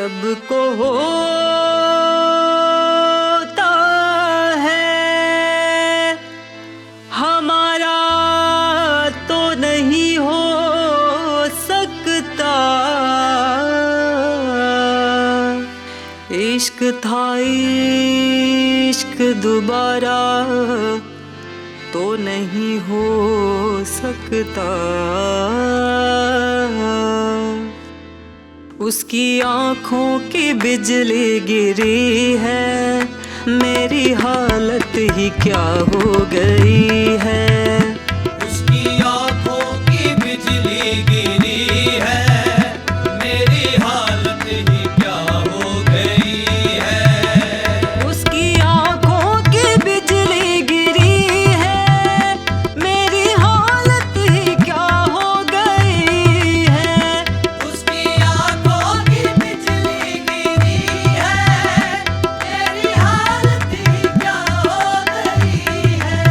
सबको होता है, हमारा तो नहीं हो सकता। इश्क था इश्क दोबारा तो नहीं हो सकता। उसकी आँखों की बिजली गिरी है, मेरी हालत ही क्या हो गई है। उसकी आँखों की बिजली गिरी है, मेरी हालत ही क्या हो गई है। उसकी आँखों की बिजली गिरी है, मेरी हालत ही क्या हो गई है। उसकी आँखों की बिजली गिरी है, मेरी हालत ही क्या हो गई है।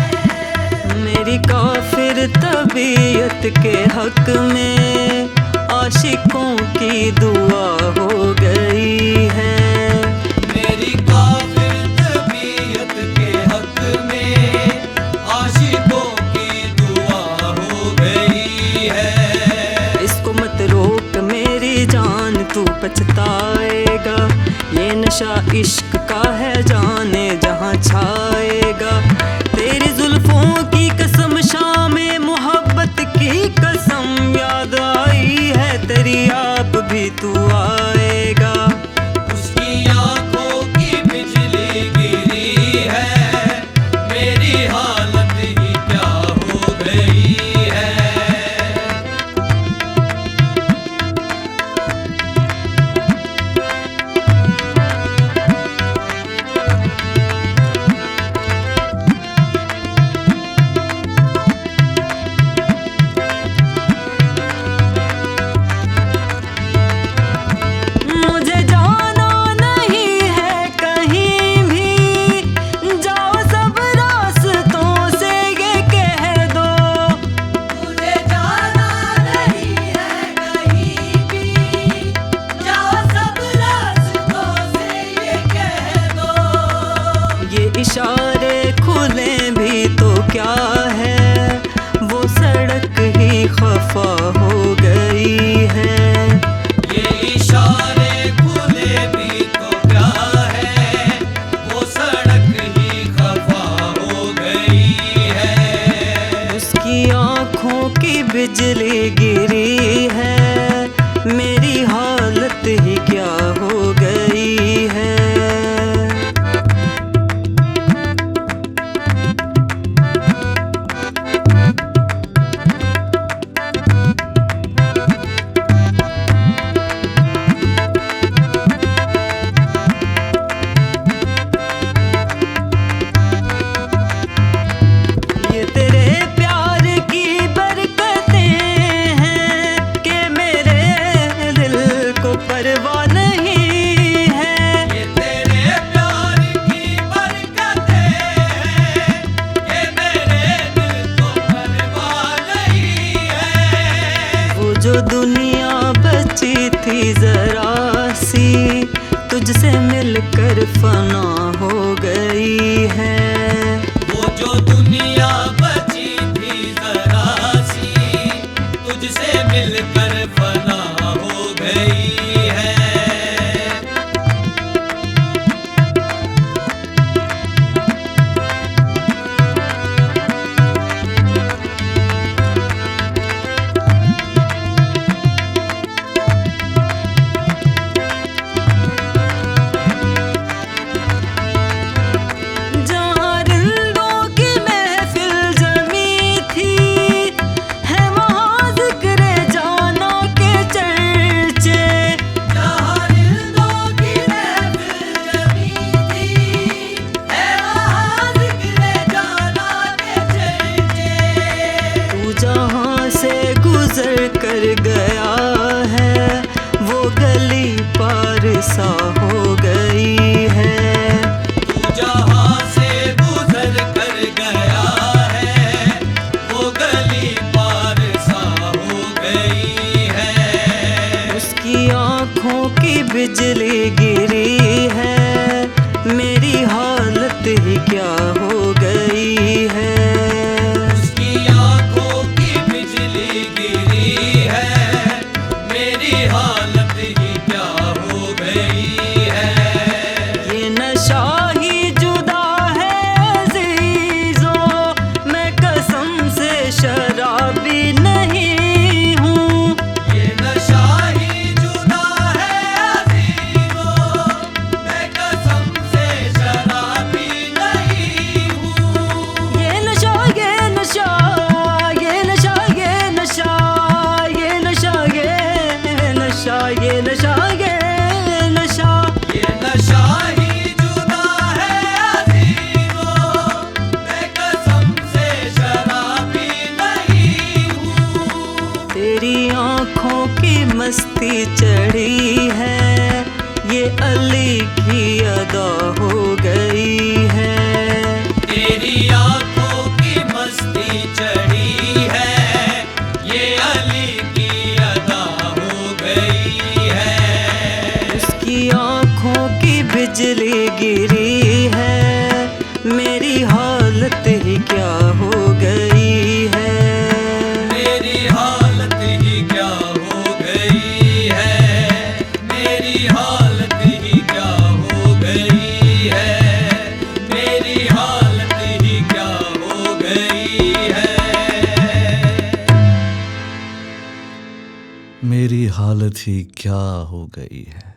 मेरी काफिर तबीयत के हक में आशिकों की दुआ हो गई है। मेरी काफिर तबीयत के हक में आशिकों की दुआ हो गई है। इसको मत रोक मेरी जान, तू पछताएगा। ये नशा इश्क का है, जाने जहाँ छाएगा। तेरी जुल्फों की कसम, शाम मोहब्बत की कसम, याद आई है तेरी आप भी तू आएगा। उसकी आँखों की बिजली गिरी है, मेरी हालत ही क्या हो गई है। मुझे जाना नहीं है कहीं भी, जाओ सब रास्तों से ये कह दो। मुझे जाना नहीं है कहीं भी, जाओ सब रास्तों से ये कह दो। ये इशारे खुले भी तो क्या है, वो सड़क ही खफा हो गई है। ये इशारे खुले भी तो क्या है, वो सड़क ही खफा हो गई है। उसकी आँखों की बिजली गिरी है, मेरी हालत ही क्या हो गई है। ये तेरे प्यार की बरकतें हैं कि मेरे दिल को परवाह नहीं है। ये तेरे प्यार की बरकतें हैं कि मेरे दिल को परवाह नहीं है। वो जो दुनिया बची थी जरा सी, तुझसे मिलकर फना हो गई है। वो जो दुनिया बची थी जरा सी, तुझसे मिलकर फना हो गई है। जहाँ रिंदों की महफिल जमी थी, है वहाँ जिक्र जाना के चर्चे। जहाँ रिंदों की महफिल जमी थी, है वहाँ जिक्र जाना के चर्चे। तू जहाँ से गुजर कर गया है, वो गली पार सा हो गई है। तू जहाँ से गुजर कर गया है, वो गली पार सा हो गई है। बिजली मस्ती चढ़ी है, ये अली की अदा हो गई है। तेरी आंखों की मस्ती चढ़ी है, ये अली की अदा हो गई है। उसकी आंखों की बिजली गिरी है, मेरी हालत ही क्या हो गई है। मेरी हालत ही क्या हो गई है, मेरी हालत ही क्या हो गई है, मेरी हालत ही क्या हो गई है। मेरी हालत ही क्या हो गई है।